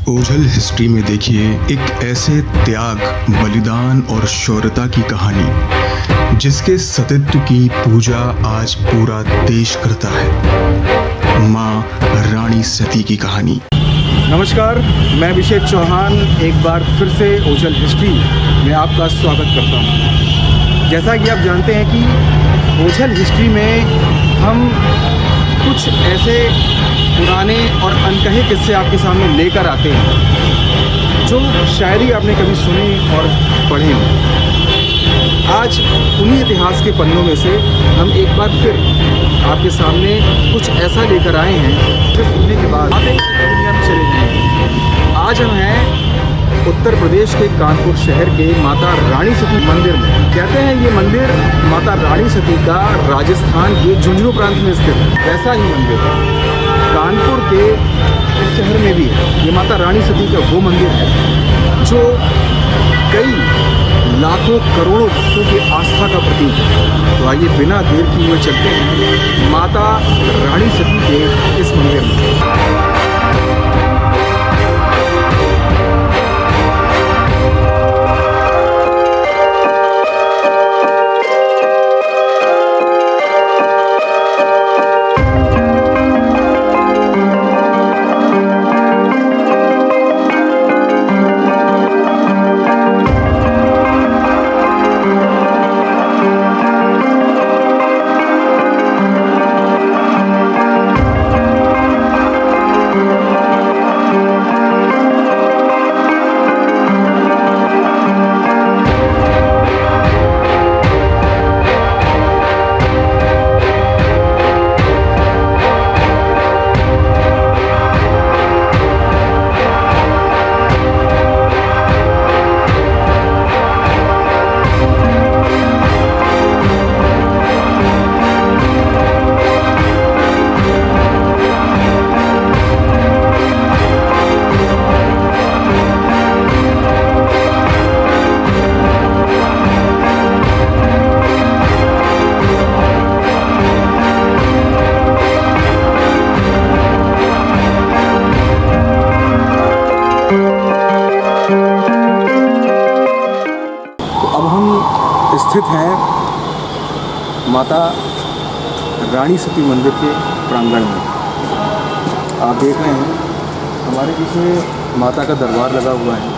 ओझल हिस्ट्री में देखिए एक ऐसे त्याग, बलिदान और शौर्यता की कहानी जिसके सतीत्व की पूजा आज पूरा देश करता है। माँ रानी सती की कहानी। नमस्कार, मैं अभिषेक चौहान एक बार फिर से ओझल हिस्ट्री में आपका स्वागत करता हूँ। जैसा कि आप जानते हैं कि ओझल हिस्ट्री में हम कुछ ऐसे पुराने और अनकहे किस्से आपके सामने लेकर आते हैं जो शायद ही आपने कभी सुने और पढ़े हों। आज उन्हीं इतिहास के पन्नों में से हम एक बार फिर आपके सामने कुछ ऐसा लेकर आए हैं जो सुनने के बाद आप एक दुनिया में चले जाएंगे। आज हम हैं उत्तर प्रदेश के कानपुर शहर के माता रानी सती मंदिर में। कहते हैं ये मंदिर माता रानी सती का राजस्थान के झुंझुनू प्रांत में स्थित है। ऐसा ही मंदिर कानपुर के शहर में भी है। ये माता रानी सती का वो मंदिर है जो कई लाखों करोड़ों भक्तों की आस्था का प्रतीक है। तो आइए बिना देर किए हुए चलते हैं माता रानी सती के इस मंदिर में। स्थित हैं माता रानी सती मंदिर के प्रांगण में। आप देख रहे हैं हमारे बीच में माता का दरबार लगा हुआ है।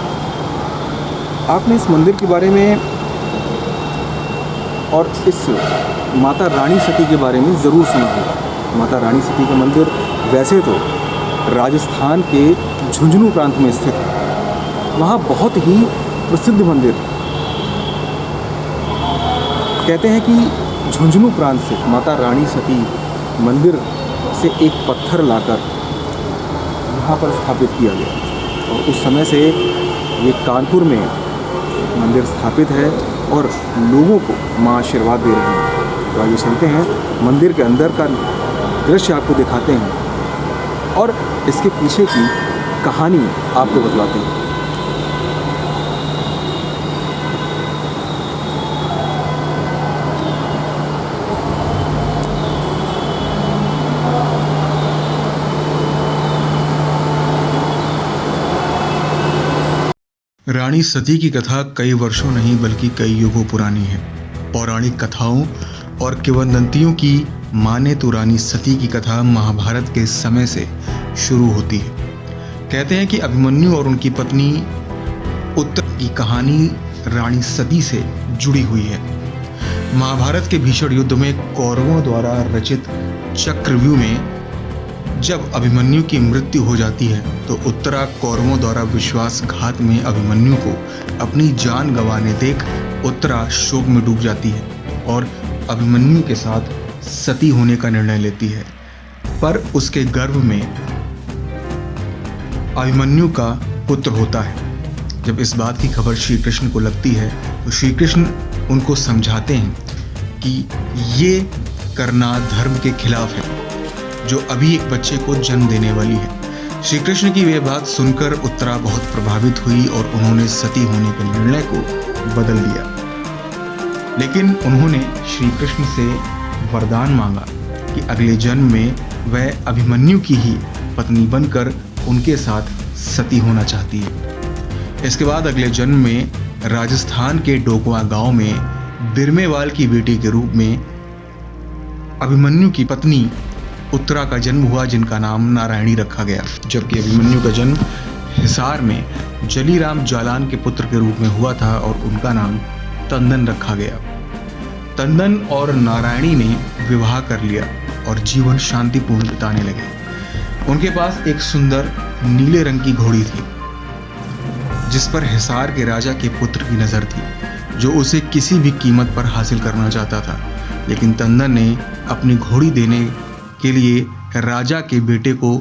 आपने इस मंदिर के बारे में और इस माता रानी सती के बारे में ज़रूर सुना होगा। माता रानी सती का मंदिर वैसे तो राजस्थान के झुंझुनू प्रांत में स्थित है। वहाँ बहुत ही प्रसिद्ध मंदिर। कहते हैं कि झुंझुनू प्रांत से माता रानी सती मंदिर से एक पत्थर लाकर यहाँ पर स्थापित किया गया और उस समय से ये कानपुर में मंदिर स्थापित है और लोगों को माँ आशीर्वाद दे रही हैं। तो आइए चलते हैं मंदिर के अंदर का दृश्य आपको दिखाते हैं और इसके पीछे की कहानी आपको बतलाते हैं। रानी सती की कथा कई वर्षों नहीं बल्कि कई युगों पुरानी है। पौराणिक कथाओं और किंवदंतियों की माने तो रानी सती की कथा महाभारत के समय से शुरू होती है। कहते हैं कि अभिमन्यु और उनकी पत्नी उत्तर की कहानी रानी सती से जुड़ी हुई है। महाभारत के भीषण युद्ध में कौरवों द्वारा रचित चक्रव्यूह में जब अभिमन्यु की मृत्यु हो जाती है तो उत्तरा कौरवों द्वारा विश्वासघात में अभिमन्यु को अपनी जान गंवाने देख उत्तरा शोक में डूब जाती है और अभिमन्यु के साथ सती होने का निर्णय लेती है। पर उसके गर्भ में अभिमन्यु का पुत्र होता है। जब इस बात की खबर श्री कृष्ण को लगती है तो श्री कृष्ण उनको समझाते हैं कि ये करना धर्म के खिलाफ है जो अभी एक बच्चे को जन्म देने वाली है। श्री कृष्ण की यह बात सुनकर उत्तरा बहुत प्रभावित हुई और उन्होंने सती होने के निर्णय को बदल दिया। लेकिन उन्होंने श्री कृष्ण से वरदान मांगा कि अगले जन्म में वह अभिमन्यु की ही पत्नी बनकर उनके साथ सती होना चाहती है। इसके बाद अगले जन्म में राजस्थान के डोकवा गांव में बिरमेवाल की बेटी के रूप में अभिमन्यु की पत्नी उत्तरा का जन्म हुआ, जिनका नाम नारायणी रखा गया। जबकि अभिमन्यु का जन्म हिसार में जलीराम जालान के पुत्र के रूप में हुआ था और उनका नाम तंदन रखा गया। तंदन और नारायणी ने विवाह कर लिया और जीवन शांतिपूर्ण बिताने लगे। उनके पास एक सुंदर नीले रंग की घोड़ी थी, जिस पर हिसार के राजा के पुत्र की नज़र थी, जो उसे किसी भी कीमत पर हासिल करना चाहता था। लेकिन तंदन ने अपनी घोड़ी देने के लिए राजा के बेटे को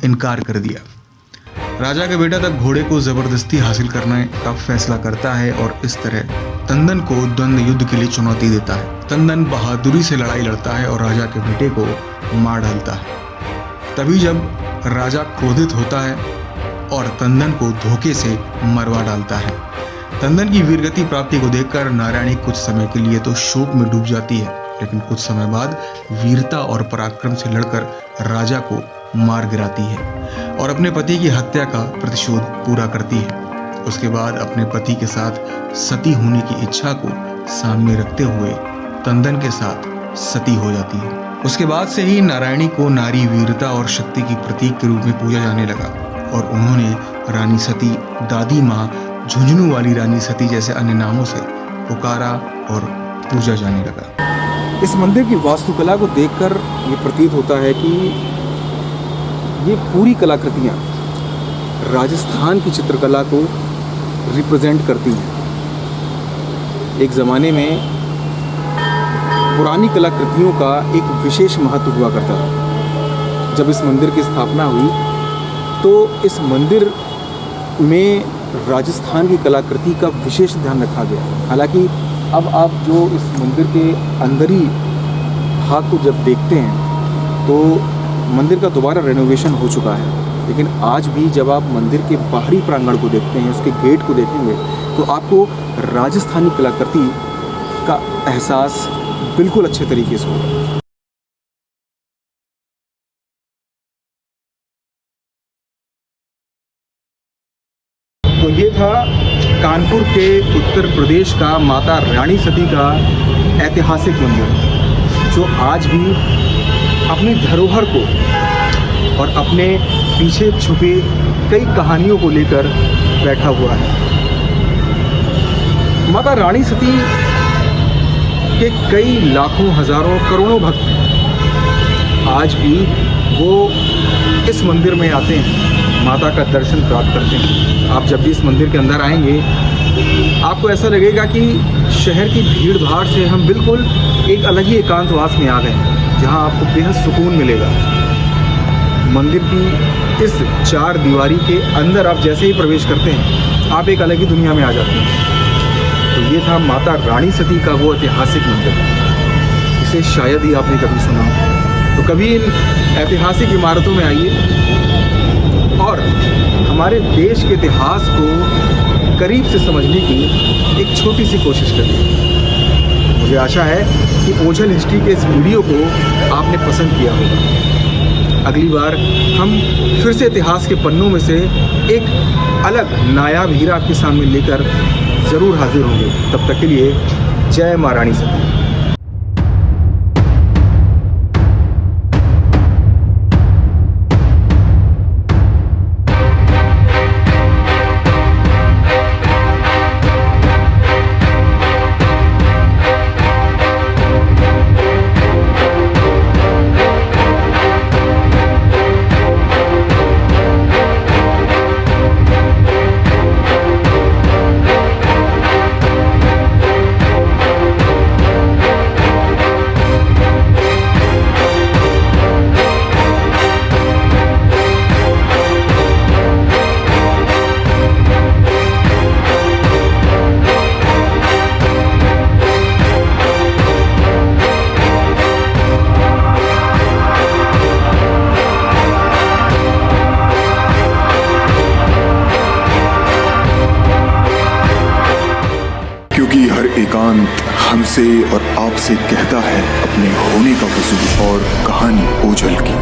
इनकार कर दिया। राजा का बेटा तब घोड़े को जबरदस्ती हासिल करने का फैसला करता है और इस तरह तंदन को द्वंद्व युद्ध के लिए चुनौती देता है। तंदन बहादुरी से लड़ाई लड़ता है और राजा के बेटे को मार डालता है। तभी जब राजा क्रोधित होता है और तंदन को धोखे से मरवा डालता है। तंदन की वीरगति प्राप्ति को देखकर नारायणी कुछ समय के लिए तो शोक में डूब जाती है, लेकिन कुछ समय बाद वीरता और पराक्रम से लड़कर राजा को मार गिराती है और अपने पति की हत्या का प्रतिशोध पूरा करती है। उसके बाद अपने पति के साथ सती होने की इच्छा को सामने रखते हुए तंदन के साथ सती हो जाती है। उसके बाद से ही नारायणी को नारी वीरता और शक्ति की प्रतीक के रूप में पूजा जाने लगा और उन्होंने रानी सती, दादी माँ, झुंझुनू वाली रानी सती जैसे अन्य नामों से पुकारा और पूजा जाने लगा। इस मंदिर की वास्तुकला को देखकर ये प्रतीत होता है कि ये पूरी कलाकृतियाँ राजस्थान की चित्रकला को रिप्रेजेंट करती हैं। एक ज़माने में पुरानी कलाकृतियों का एक विशेष महत्व हुआ करता था। जब इस मंदिर की स्थापना हुई तो इस मंदिर में राजस्थान की कलाकृति का विशेष ध्यान रखा गया। हालांकि अब आप जो इस मंदिर के अंदरी भाग को जब देखते हैं तो मंदिर का दोबारा रेनोवेशन हो चुका है, लेकिन आज भी जब आप मंदिर के बाहरी प्रांगण को देखते हैं, उसके गेट को देखेंगे, तो आपको राजस्थानी कलाकृति का एहसास बिल्कुल अच्छे तरीके से होगा। तो ये था कानपुर के उत्तर प्रदेश का माता रानी सती का ऐतिहासिक मंदिर, जो आज भी अपनी धरोहर को और अपने पीछे छुपे कई कहानियों को लेकर बैठा हुआ है। माता रानी सती के कई लाखों, हजारों, करोड़ों भक्त आज भी वो इस मंदिर में आते हैं, माता का दर्शन प्राप्त करते हैं। आप जब भी इस मंदिर के अंदर आएंगे, आपको ऐसा लगेगा कि शहर की भीड़ भाड़ से हम बिल्कुल एक अलग ही एकांतवास में आ गए हैं, जहाँ आपको बेहद सुकून मिलेगा। मंदिर की इस चार दीवारी के अंदर आप जैसे ही प्रवेश करते हैं, आप एक अलग ही दुनिया में आ जाते हैं। तो ये था माता रानी सती का वो ऐतिहासिक मंदिर, इसे शायद ही आपने कभी सुना हो। तो कभी इन ऐतिहासिक इमारतों में आइए और हमारे देश के इतिहास को करीब से समझने की एक छोटी सी कोशिश करिए। मुझे आशा है कि ओझल हिस्ट्री के इस वीडियो को आपने पसंद किया होगा। अगली बार हम फिर से इतिहास के पन्नों में से एक अलग नायाब हीरा आपके सामने लेकर ज़रूर हाजिर होंगे। तब तक के लिए जय मां रानी सती। क्योंकि हर एकांत हमसे और आपसे कहता है अपने होने का वजूद और कहानी ओझल की।